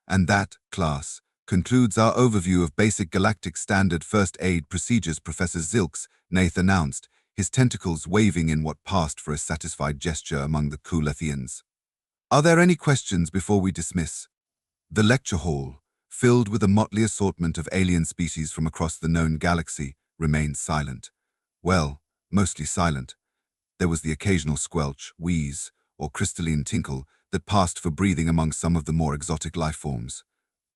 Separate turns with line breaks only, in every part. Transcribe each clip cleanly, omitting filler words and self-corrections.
And that, class, concludes our overview of basic galactic standard first aid procedures, Professor Zilks, Nath announced, his tentacles waving in what passed for a satisfied gesture among the Kulethians. Are there any questions before we dismiss? The lecture hall, filled with a motley assortment of alien species from across the known galaxy, remained silent. Well, mostly silent. There was the occasional squelch, wheeze, or crystalline tinkle that passed for breathing among some of the more exotic life forms.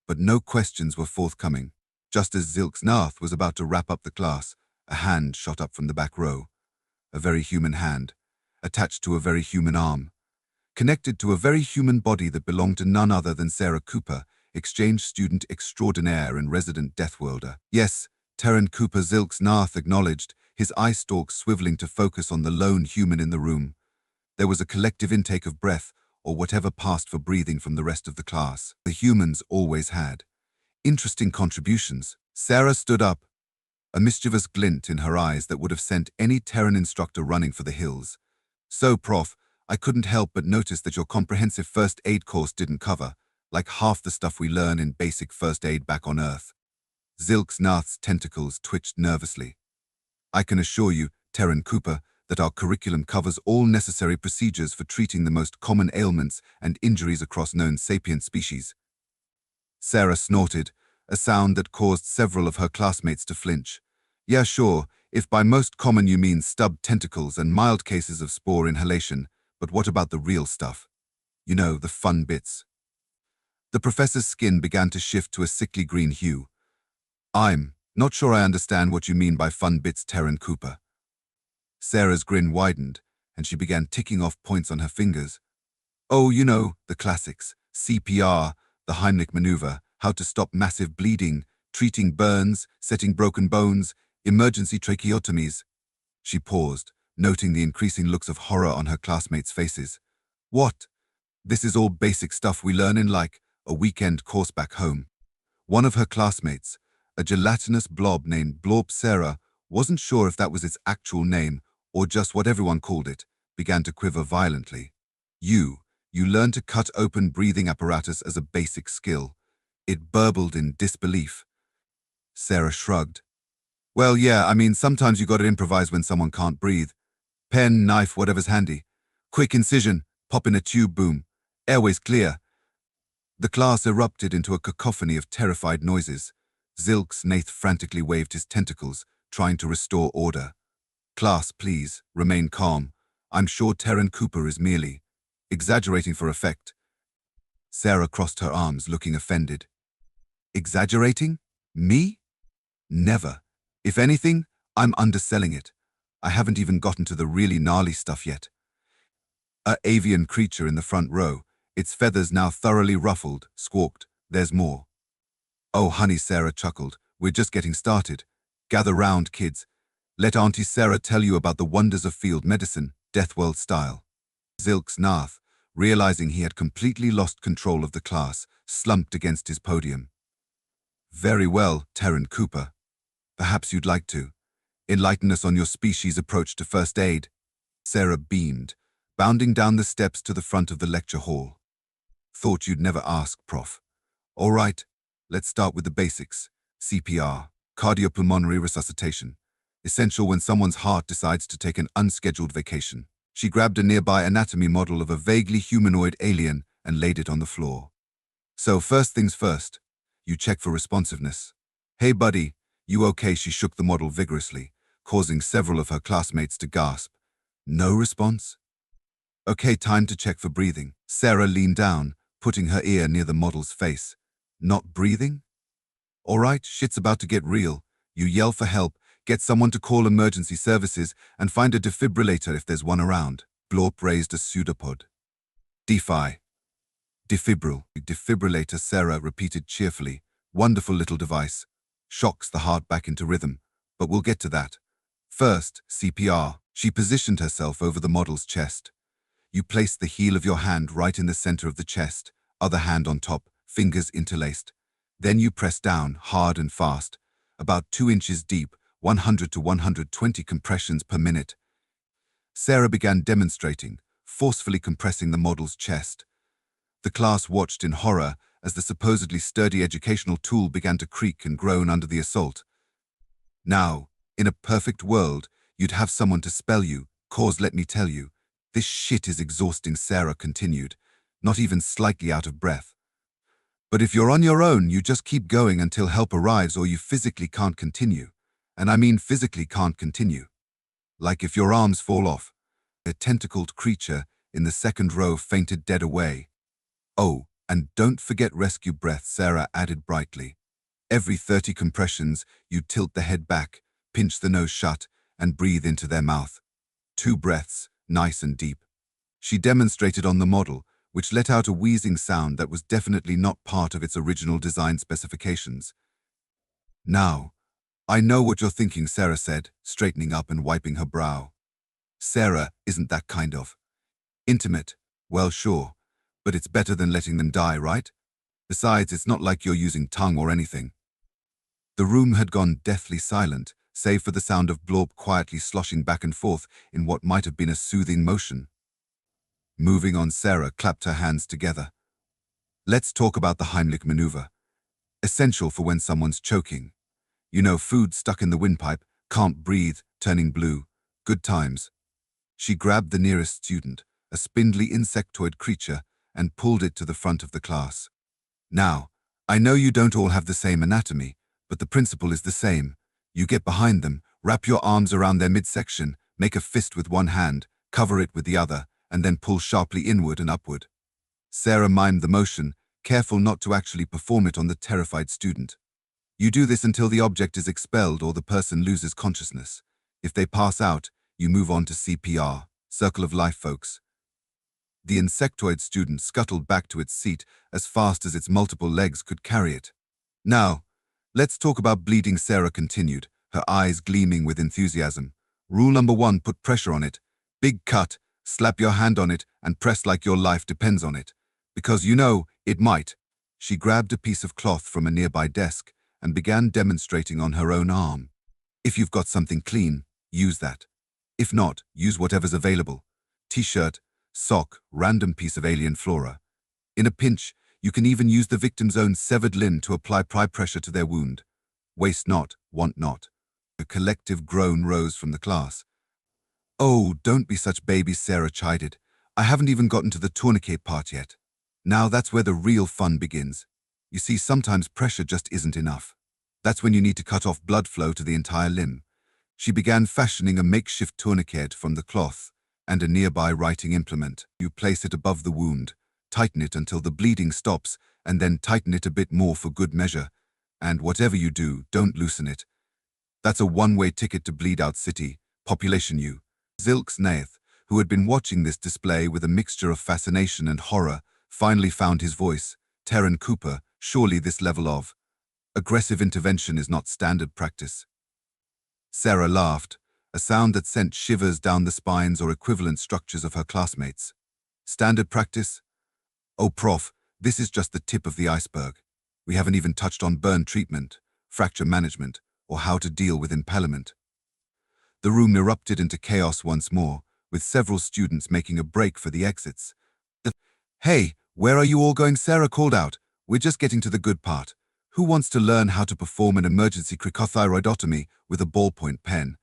But no questions were forthcoming. Just as Zilks Nath was about to wrap up the class, a hand shot up from the back row. A very human hand, attached to a very human arm. Connected to a very human body that belonged to none other than Sarah Cooper, exchange student extraordinaire and resident Deathworlder. Yes, Terran Cooper, Zilks Nath acknowledged, his eye stalks swiveling to focus on the lone human in the room. There was a collective intake of breath, or whatever passed for breathing from the rest of the class. The humans always had interesting contributions. Sarah stood up, a mischievous glint in her eyes that would have sent any Terran instructor running for the hills. So, Prof, I couldn't help but notice that your comprehensive first aid course didn't cover, like half the stuff we learn in basic first aid back on Earth. Zilks Nath's tentacles twitched nervously. I can assure you, Terran Cooper, that our curriculum covers all necessary procedures for treating the most common ailments and injuries across known sapient species. Sarah snorted, a sound that caused several of her classmates to flinch. Yeah, sure, if by most common you mean stubbed tentacles and mild cases of spore inhalation, but what about the real stuff? You know, the fun bits. The professor's skin began to shift to a sickly green hue. I'm not sure I understand what you mean by fun bits, Terran Cooper. Sarah's grin widened, and she began ticking off points on her fingers. Oh, you know, the classics. CPR, the Heimlich maneuver, how to stop massive bleeding, treating burns, setting broken bones, emergency tracheotomies. She paused, noting the increasing looks of horror on her classmates' faces. What? This is all basic stuff we learn in like a weekend course back home. One of her classmates, a gelatinous blob named Blorp Sarah, wasn't sure if that was its actual name or just what everyone called it, began to quiver violently. You learn to cut open breathing apparatus as a basic skill. It burbled in disbelief. Sarah shrugged. Well, yeah, I mean, sometimes you gotta improvise when someone can't breathe. Pen, knife, whatever's handy. Quick incision, pop in a tube, boom. Airways clear. The class erupted into a cacophony of terrified noises. Zilks Nath frantically waved his tentacles, trying to restore order. Class, please, remain calm. I'm sure Terran Cooper is merely exaggerating for effect. Sarah crossed her arms, looking offended. Exaggerating? Me? Never. If anything, I'm underselling it. I haven't even gotten to the really gnarly stuff yet. A avian creature in the front row, its feathers now thoroughly ruffled, squawked, "There's more." Oh, honey, Sarah chuckled. We're just getting started. Gather round, kids. Let Auntie Sarah tell you about the wonders of field medicine, Deathworld style. Zilks Nath, realizing he had completely lost control of the class, slumped against his podium. Very well, Terran Cooper. Perhaps you'd like to enlighten us on your species' approach to first aid. Sarah beamed, bounding down the steps to the front of the lecture hall. Thought you'd never ask, Prof. All right, let's start with the basics. CPR, cardiopulmonary resuscitation. Essential when someone's heart decides to take an unscheduled vacation. She grabbed a nearby anatomy model of a vaguely humanoid alien and laid it on the floor. So first things first, you check for responsiveness. Hey buddy, you okay? She shook the model vigorously, causing several of her classmates to gasp. No response? Okay, time to check for breathing. Sarah leaned down, putting her ear near the model's face. Not breathing? All right, shit's about to get real. You yell for help, get someone to call emergency services, and find a defibrillator if there's one around. Blorp raised a pseudopod. DeFi. Defibrillator, Sarah repeated cheerfully. Wonderful little device. Shocks the heart back into rhythm. But we'll get to that. First, CPR. She positioned herself over the model's chest. You place the heel of your hand right in the center of the chest, other hand on top, fingers interlaced. Then you press down, hard and fast, about 2 inches deep, 100 to 120 compressions per minute. Sarah began demonstrating, forcefully compressing the model's chest. The class watched in horror as the supposedly sturdy educational tool began to creak and groan under the assault. Now, in a perfect world, you'd have someone to spell you, cause let me tell you. This shit is exhausting, Sarah continued, not even slightly out of breath. But if you're on your own, you just keep going until help arrives or you physically can't continue. And I mean physically can't continue. Like if your arms fall off. A tentacled creature in the second row fainted dead away. Oh, and don't forget rescue breath, Sarah added brightly. Every 30 compressions, you tilt the head back, pinch the nose shut, and breathe into their mouth. 2 breaths, nice and deep. She demonstrated on the model, which let out a wheezing sound that was definitely not part of its original design specifications. Now, I know what you're thinking, Sarah said, straightening up and wiping her brow. Sarah isn't that kind of. Intimate, well sure, but it's better than letting them die, right? Besides, it's not like you're using tongue or anything. The room had gone deathly silent, save for the sound of Blorp quietly sloshing back and forth in what might have been a soothing motion. Moving on, Sarah clapped her hands together. Let's talk about the Heimlich maneuver. Essential for when someone's choking. You know, food stuck in the windpipe, can't breathe, turning blue. Good times. She grabbed the nearest student, a spindly insectoid creature, and pulled it to the front of the class. Now, I know you don't all have the same anatomy, but the principle is the same. You get behind them, wrap your arms around their midsection, make a fist with one hand, cover it with the other, and then pull sharply inward and upward. Sarah mimed the motion, careful not to actually perform it on the terrified student. You do this until the object is expelled or the person loses consciousness. If they pass out, you move on to CPR, circle of life, folks. The insectoid student scuttled back to its seat as fast as its multiple legs could carry it. Now, let's talk about bleeding, Sarah continued, her eyes gleaming with enthusiasm. Rule number 1, put pressure on it. Big cut, slap your hand on it and press like your life depends on it. Because you know, it might. She grabbed a piece of cloth from a nearby desk and began demonstrating on her own arm. If you've got something clean, use that. If not, use whatever's available. T-shirt, sock, random piece of alien flora. In a pinch, you can even use the victim's own severed limb to apply pressure to their wound. Waste not, want not. A collective groan rose from the class. Oh, don't be such babies, Sarah chided. I haven't even gotten to the tourniquet part yet. Now that's where the real fun begins. You see, sometimes pressure just isn't enough. That's when you need to cut off blood flow to the entire limb. She began fashioning a makeshift tourniquet from the cloth and a nearby writing implement. You place it above the wound, tighten it until the bleeding stops, and then tighten it a bit more for good measure. And whatever you do, don't loosen it. That's a one-way ticket to Bleed Out City, population U. Zilks Nath, who had been watching this display with a mixture of fascination and horror, finally found his voice. Terran Cooper, surely this level of aggressive intervention is not standard practice. Sarah laughed, a sound that sent shivers down the spines or equivalent structures of her classmates. Standard practice? Oh, Prof, this is just the tip of the iceberg. We haven't even touched on burn treatment, fracture management, or how to deal with impalement. The room erupted into chaos once more, with several students making a break for the exits. Hey, where are you all going? Sarah called out. We're just getting to the good part. Who wants to learn how to perform an emergency cricothyroidotomy with a ballpoint pen?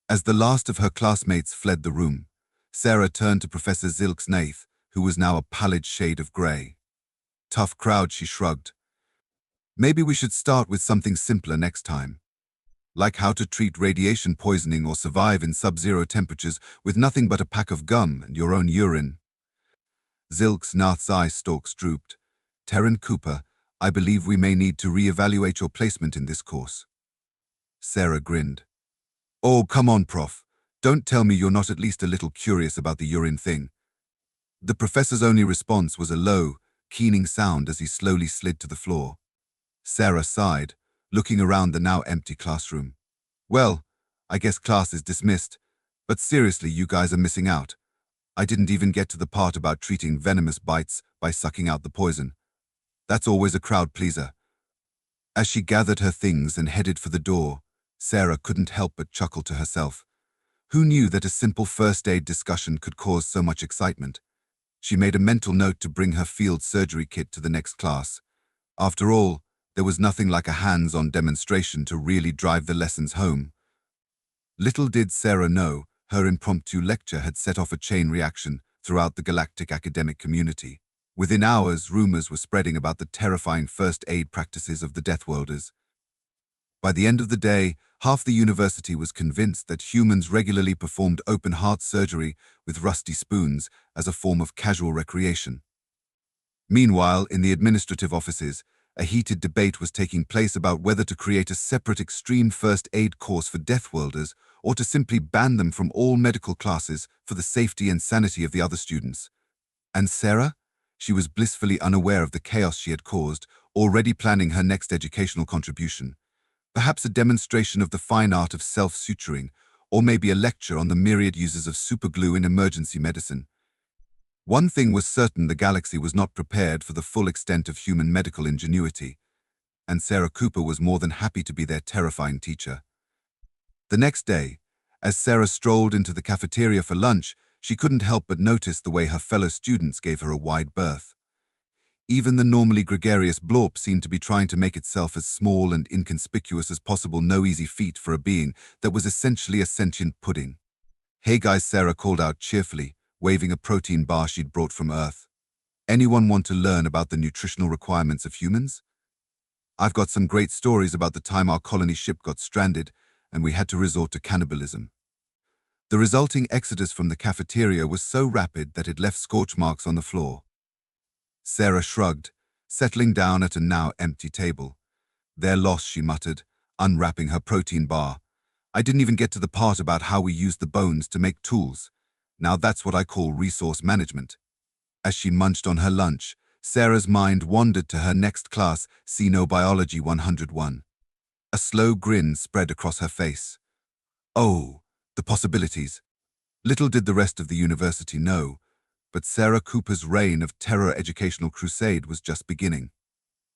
As the last of her classmates fled the room, Sarah turned to Professor Zilks Nath, who was now a pallid shade of grey. Tough crowd, she shrugged. Maybe we should start with something simpler next time. Like how to treat radiation poisoning or survive in sub-zero temperatures with nothing but a pack of gum and your own urine. Zilks Nath's eye stalks drooped. Terran Cooper, I believe we may need to re-evaluate your placement in this course. Sarah grinned. Oh, come on, Prof. Don't tell me you're not at least a little curious about the urine thing. The professor's only response was a low, keening sound as he slowly slid to the floor. Sarah sighed, looking around the now empty classroom. Well, I guess class is dismissed, but seriously, you guys are missing out. I didn't even get to the part about treating venomous bites by sucking out the poison. That's always a crowd pleaser. As she gathered her things and headed for the door, Sarah couldn't help but chuckle to herself. Who knew that a simple first aid discussion could cause so much excitement? She made a mental note to bring her field surgery kit to the next class. After all, there was nothing like a hands-on demonstration to really drive the lessons home. Little did Sarah know, her impromptu lecture had set off a chain reaction throughout the galactic academic community. Within hours, rumors were spreading about the terrifying first aid practices of the Deathworlders. By the end of the day, half the university was convinced that humans regularly performed open-heart surgery with rusty spoons as a form of casual recreation. Meanwhile, in the administrative offices, a heated debate was taking place about whether to create a separate extreme first aid course for Deathworlders or to simply ban them from all medical classes for the safety and sanity of the other students. And Sarah? She was blissfully unaware of the chaos she had caused, already planning her next educational contribution. Perhaps a demonstration of the fine art of self-suturing, or maybe a lecture on the myriad uses of superglue in emergency medicine. One thing was certain: the galaxy was not prepared for the full extent of human medical ingenuity, and Sarah Cooper was more than happy to be their terrifying teacher. The next day, as Sarah strolled into the cafeteria for lunch, she couldn't help but notice the way her fellow students gave her a wide berth. Even the normally gregarious Blorp seemed to be trying to make itself as small and inconspicuous as possible, no easy feat for a being that was essentially a sentient pudding. "Hey guys," Sarah called out cheerfully, waving a protein bar she'd brought from Earth. "Anyone want to learn about the nutritional requirements of humans? I've got some great stories about the time our colony ship got stranded and we had to resort to cannibalism." The resulting exodus from the cafeteria was so rapid that it left scorch marks on the floor. Sarah shrugged, settling down at a now empty table. "Their loss," she muttered, unwrapping her protein bar. "I didn't even get to the part about how we used the bones to make tools. Now that's what I call resource management." As she munched on her lunch, Sarah's mind wandered to her next class, Xenobiology 101. A slow grin spread across her face. Oh, the possibilities. Little did the rest of the university know, but Sarah Cooper's reign of terror educational crusade was just beginning.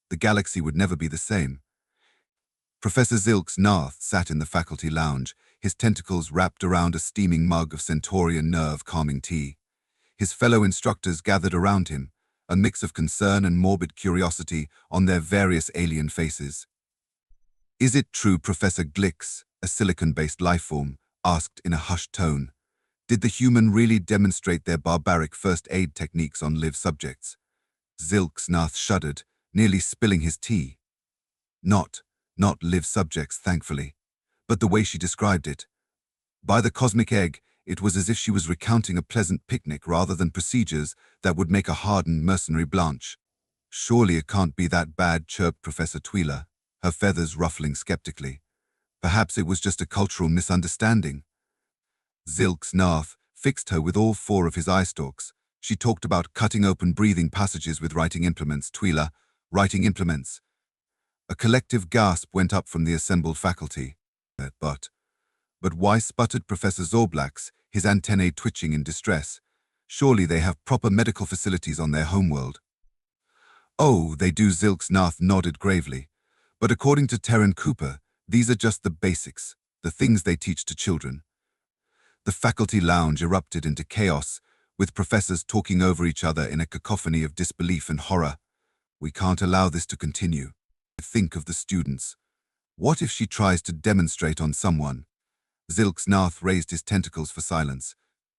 The galaxy would never be the same. Professor Zilks Narth sat in the faculty lounge, his tentacles wrapped around a steaming mug of Centaurian nerve-calming tea. His fellow instructors gathered around him, a mix of concern and morbid curiosity on their various alien faces. "Is it true, Professor Glix, a silicon-based lifeform, asked in a hushed tone, did the human really demonstrate their barbaric first aid techniques on live subjects?" Zilks Narth shuddered, nearly spilling his tea. Not live subjects, thankfully, but the way she described it. By the cosmic egg, it was as if she was recounting a pleasant picnic rather than procedures that would make a hardened mercenary blanch. "Surely it can't be that bad," chirped Professor Tweeler, her feathers ruffling skeptically. "Perhaps it was just a cultural misunderstanding." Zilks Narth fixed her with all four of his eye stalks. "She talked about cutting open breathing passages with writing implements, Tweeler. Writing implements." A collective gasp went up from the assembled faculty. But why?" sputtered Professor Zorblax, his antennae twitching in distress. "Surely they have proper medical facilities on their homeworld." "Oh, they do," Zilks Narth nodded gravely. "But according to Terran Cooper, these are just the basics, the things they teach to children." The faculty lounge erupted into chaos, with professors talking over each other in a cacophony of disbelief and horror. "We can't allow this to continue. Think of the students. What if she tries to demonstrate on someone?" Zilks Narth raised his tentacles for silence.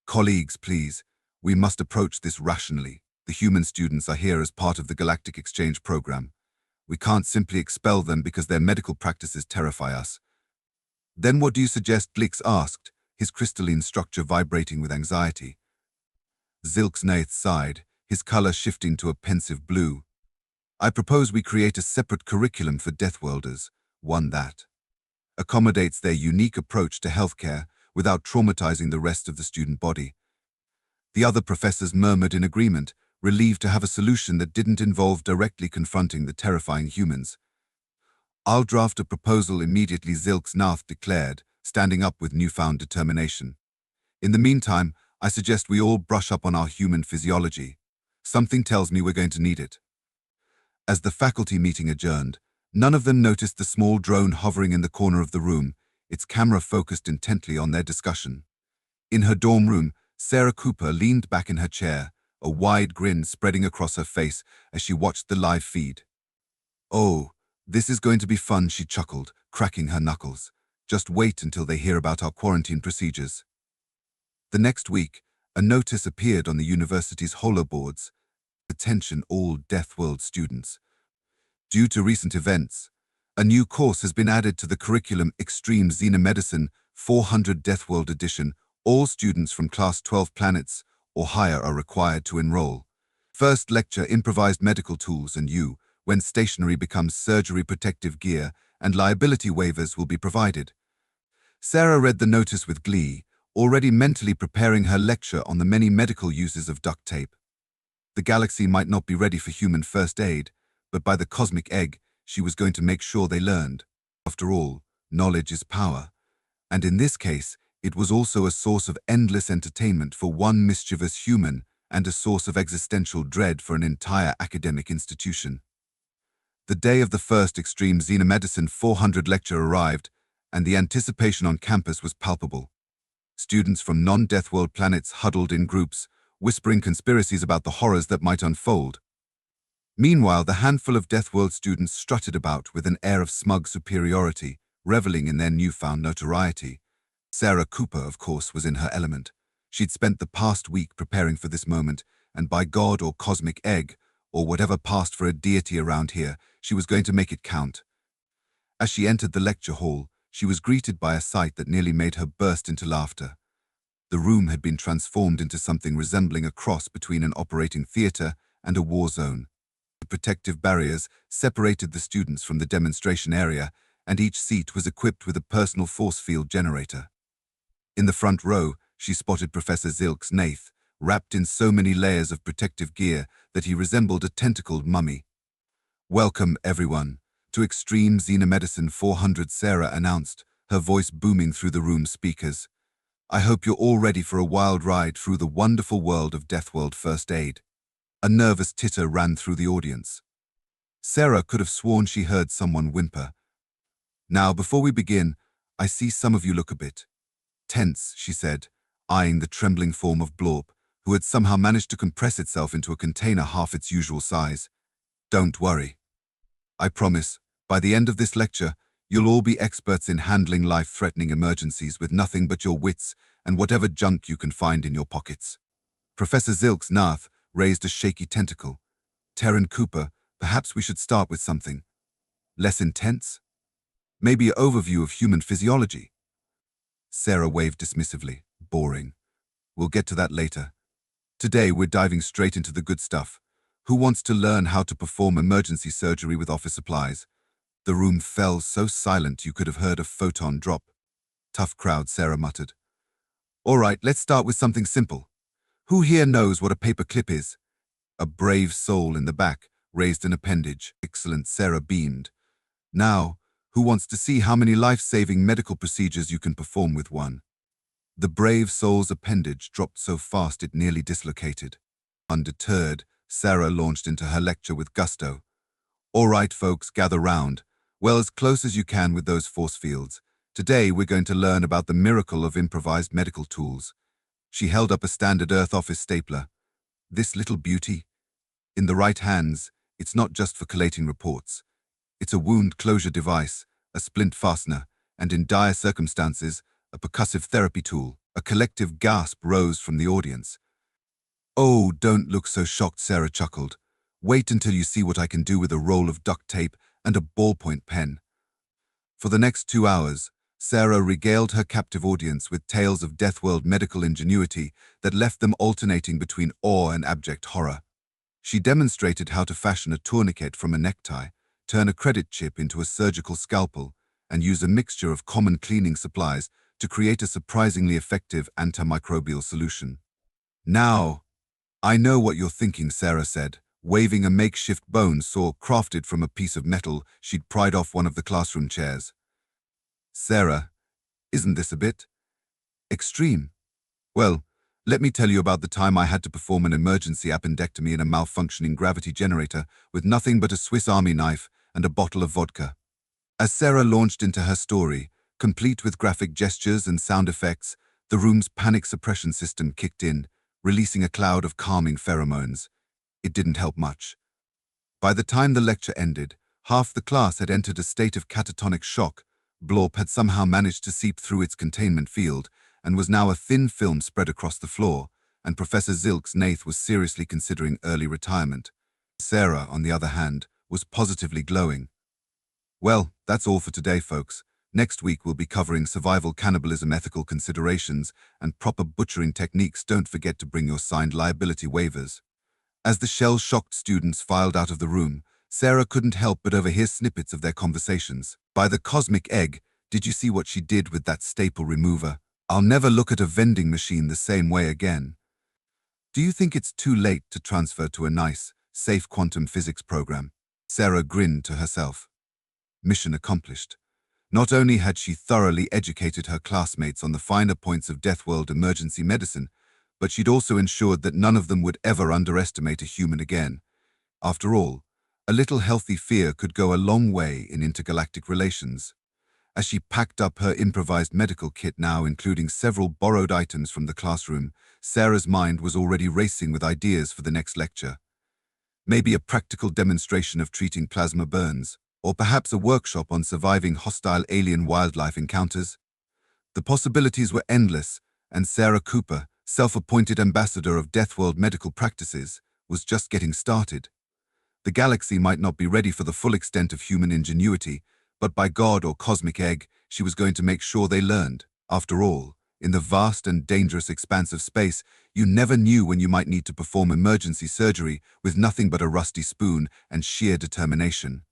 "Colleagues, please. We must approach this rationally. The human students are here as part of the Galactic Exchange program. We can't simply expel them because their medical practices terrify us." "Then what do you suggest?" Glix asked, his crystalline structure vibrating with anxiety. Zilks Narth sighed, his color shifting to a pensive blue. "I propose we create a separate curriculum for Deathworlders, one that accommodates their unique approach to healthcare without traumatizing the rest of the student body." The other professors murmured in agreement, relieved to have a solution that didn't involve directly confronting the terrifying humans. "I'll draft a proposal immediately," Zilks Narth declared, standing up with newfound determination. "In the meantime, I suggest we all brush up on our human physiology. Something tells me we're going to need it." As the faculty meeting adjourned, none of them noticed the small drone hovering in the corner of the room, its camera focused intently on their discussion. In her dorm room, Sarah Cooper leaned back in her chair, a wide grin spreading across her face as she watched the live feed. "Oh, this is going to be fun," she chuckled, cracking her knuckles. "Just wait until they hear about our quarantine procedures." The next week, a notice appeared on the university's holo boards. "Attention all Deathworld students. Due to recent events, a new course has been added to the curriculum, Extreme Xenomedicine 400 Deathworld Edition. All students from Class 12 planets or higher are required to enroll. First lecture, Improvised Medical Tools and You, when stationary becomes surgery protective gear, and liability waivers will be provided." Sarah read the notice with glee, already mentally preparing her lecture on the many medical uses of duct tape. The galaxy might not be ready for human first aid, but by the cosmic egg, she was going to make sure they learned. After all, knowledge is power, and in this case, it was also a source of endless entertainment for one mischievous human and a source of existential dread for an entire academic institution. The day of the first Extreme Xenomedicine 400 lecture arrived, and the anticipation on campus was palpable. Students from non-Deathworld planets huddled in groups, whispering conspiracies about the horrors that might unfold. Meanwhile, the handful of Deathworld students strutted about with an air of smug superiority, reveling in their newfound notoriety. Sarah Cooper, of course, was in her element. She'd spent the past week preparing for this moment, and by God or cosmic egg, or whatever passed for a deity around here, she was going to make it count. As she entered the lecture hall, she was greeted by a sight that nearly made her burst into laughter. The room had been transformed into something resembling a cross between an operating theater and a war zone. The protective barriers separated the students from the demonstration area, and each seat was equipped with a personal force field generator. In the front row, she spotted Professor Zilks Nath, wrapped in so many layers of protective gear that he resembled a tentacled mummy. "Welcome, everyone, to Extreme Xenomedicine 400, Sarah announced, her voice booming through the room's speakers. "I hope you're all ready for a wild ride through the wonderful world of Deathworld first aid." A nervous titter ran through the audience. Sarah could have sworn she heard someone whimper. "Now, before we begin, I see some of you look a bit tense," she said, eyeing the trembling form of Blorp, who had somehow managed to compress itself into a container half its usual size. "Don't worry. I promise, by the end of this lecture, you'll all be experts in handling life-threatening emergencies with nothing but your wits and whatever junk you can find in your pockets." Professor Zilks Nath raised a shaky tentacle. "Terran Cooper, perhaps we should start with something less intense? Maybe an overview of human physiology." Sarah waved dismissively. "Boring. We'll get to that later. Today we're diving straight into the good stuff. Who wants to learn how to perform emergency surgery with office supplies?" The room fell so silent you could have heard a photon drop. "Tough crowd," Sarah muttered. "All right, let's start with something simple. Who here knows what a paper clip is?" A brave soul in the back raised an appendage. "Excellent," Sarah beamed. "Now, who wants to see how many life-saving medical procedures you can perform with one?" The brave soul's appendage dropped so fast it nearly dislocated. Undeterred, Sarah launched into her lecture with gusto. "All right, folks, gather round. Well, as close as you can with those force fields. Today, we're going to learn about the miracle of improvised medical tools." She held up a standard Earth office stapler. "This little beauty? In the right hands, it's not just for collating reports. It's a wound closure device, a splint fastener, and in dire circumstances, a percussive therapy tool." A collective gasp rose from the audience. "Oh, don't look so shocked," Sarah chuckled. "Wait until you see what I can do with a roll of duct tape and a ballpoint pen." For the next 2 hours, Sarah regaled her captive audience with tales of Deathworld medical ingenuity that left them alternating between awe and abject horror. She demonstrated how to fashion a tourniquet from a necktie, turn a credit chip into a surgical scalpel, and use a mixture of common cleaning supplies to create a surprisingly effective antimicrobial solution. "Now, I know what you're thinking," Sarah said, waving a makeshift bone saw crafted from a piece of metal she'd pried off one of the classroom chairs. "Sarah, isn't this a bit extreme? Well, let me tell you about the time I had to perform an emergency appendectomy in a malfunctioning gravity generator with nothing but a Swiss Army knife and a bottle of vodka." As Sarah launched into her story, complete with graphic gestures and sound effects, the room's panic suppression system kicked in, releasing a cloud of calming pheromones. It didn't help much. By the time the lecture ended, half the class had entered a state of catatonic shock. Blorp had somehow managed to seep through its containment field and was now a thin film spread across the floor, and Professor Zilk's Nath was seriously considering early retirement. Sarah, on the other hand, was positively glowing. Well, that's all for today, folks. Next week we'll be covering survival cannibalism, ethical considerations, and proper butchering techniques. Don't forget to bring your signed liability waivers. As the shell-shocked students filed out of the room, Sarah couldn't help but overhear snippets of their conversations. By the cosmic egg, did you see what she did with that staple remover? I'll never look at a vending machine the same way again. Do you think it's too late to transfer to a nice, safe quantum physics program? Sarah grinned to herself. Mission accomplished. Not only had she thoroughly educated her classmates on the finer points of Deathworld emergency medicine, but she'd also ensured that none of them would ever underestimate a human again. After all, a little healthy fear could go a long way in intergalactic relations. As she packed up her improvised medical kit, now including several borrowed items from the classroom, Sarah's mind was already racing with ideas for the next lecture. Maybe a practical demonstration of treating plasma burns, or perhaps a workshop on surviving hostile alien wildlife encounters. The possibilities were endless, and Sarah Cooper, self-appointed ambassador of Deathworld medical practices, was just getting started. The galaxy might not be ready for the full extent of human ingenuity, but by God or cosmic egg, she was going to make sure they learned. After all, in the vast and dangerous expanse of space, you never knew when you might need to perform emergency surgery with nothing but a rusty spoon and sheer determination.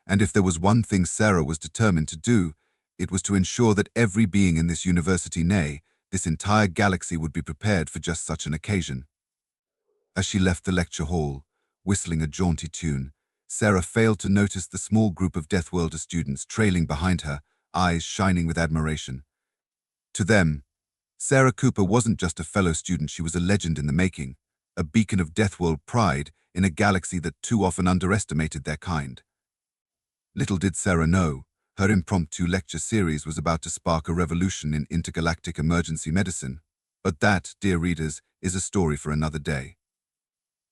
And if there was one thing Sarah was determined to do, it was to ensure that every being in this university, nay, this entire galaxy, would be prepared for just such an occasion. As she left the lecture hall, whistling a jaunty tune, Sarah failed to notice the small group of Deathworlder students trailing behind her, eyes shining with admiration. To them, Sarah Cooper wasn't just a fellow student, she was a legend in the making, a beacon of Deathworld pride in a galaxy that too often underestimated their kind. Little did Sarah know, her impromptu lecture series was about to spark a revolution in intergalactic emergency medicine. But that, dear readers, is a story for another day.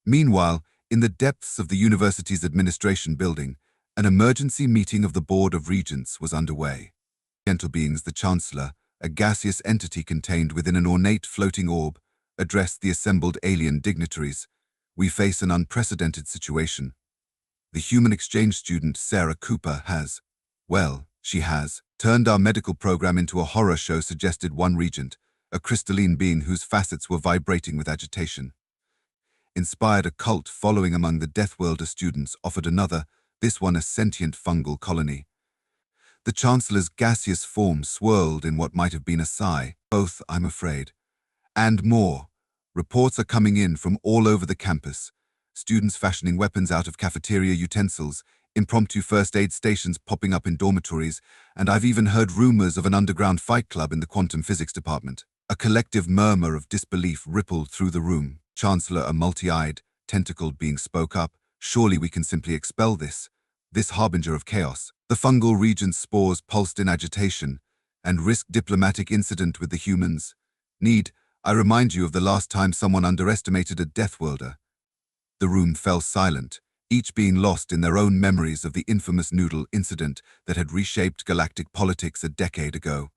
Meanwhile, in the depths of the university's administration building, an emergency meeting of the Board of Regents was underway. Gentle beings, the Chancellor, a gaseous entity contained within an ornate floating orb, addressed the assembled alien dignitaries. We face an unprecedented situation. The human exchange student Sarah Cooper has turned our medical program into a horror show, suggested one regent, a crystalline being whose facets were vibrating with agitation. Inspired a cult following among the Deathworlder students, offered another, this one a sentient fungal colony. The Chancellor's gaseous form swirled in what might have been a sigh. Both, I'm afraid. And more. Reports are coming in from all over the campus. Students fashioning weapons out of cafeteria utensils, impromptu first aid stations popping up in dormitories, and I've even heard rumors of an underground fight club in the quantum physics department. A collective murmur of disbelief rippled through the room. Chancellor, a multi-eyed, tentacled being, spoke up. Surely we can simply expel this harbinger of chaos. The fungal regent's spores pulsed in agitation and risked diplomatic incident with the humans. Need I remind you of the last time someone underestimated a Deathworlder? The room fell silent, each being lost in their own memories of the infamous noodle incident that had reshaped galactic politics a decade ago.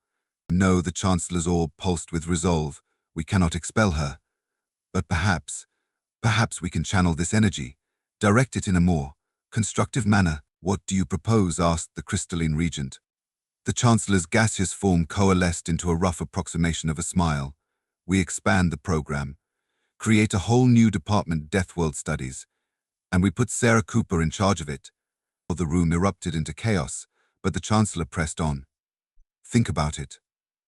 No, the Chancellor's orb pulsed with resolve. We cannot expel her. But perhaps we can channel this energy, direct it in a more constructive manner. What do you propose? Asked the crystalline regent. The Chancellor's gaseous form coalesced into a rough approximation of a smile. We expand the program, create a whole new department, Deathworld Studies, and we put Sarah Cooper in charge of it. The room erupted into chaos, but the Chancellor pressed on. Think about it.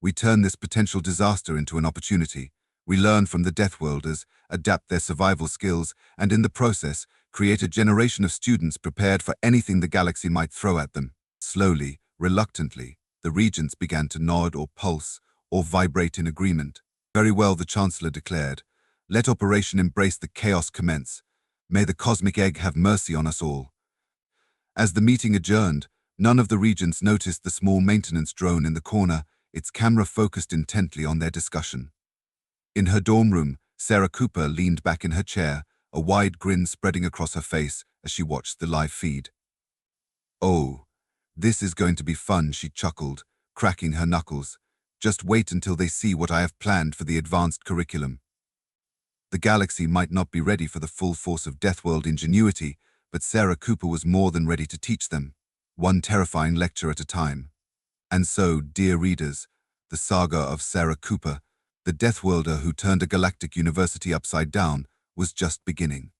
We turn this potential disaster into an opportunity. We learn from the Deathworlders, adapt their survival skills, and in the process, create a generation of students prepared for anything the galaxy might throw at them. Slowly, reluctantly, the regents began to nod or pulse or vibrate in agreement. Very well, the Chancellor declared. Let Operation Embrace the Chaos commence. May the cosmic egg have mercy on us all. As the meeting adjourned, none of the regents noticed the small maintenance drone in the corner, its camera focused intently on their discussion. In her dorm room, Sarah Cooper leaned back in her chair, a wide grin spreading across her face as she watched the live feed. "Oh, this is going to be fun," she chuckled, cracking her knuckles. "Just wait until they see what I have planned for the advanced curriculum." The galaxy might not be ready for the full force of Deathworld ingenuity, but Sarah Cooper was more than ready to teach them, one terrifying lecture at a time. And so, dear readers, the saga of Sarah Cooper, the Deathworlder who turned a galactic university upside down, was just beginning.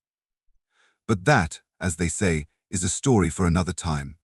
But that, as they say, is a story for another time.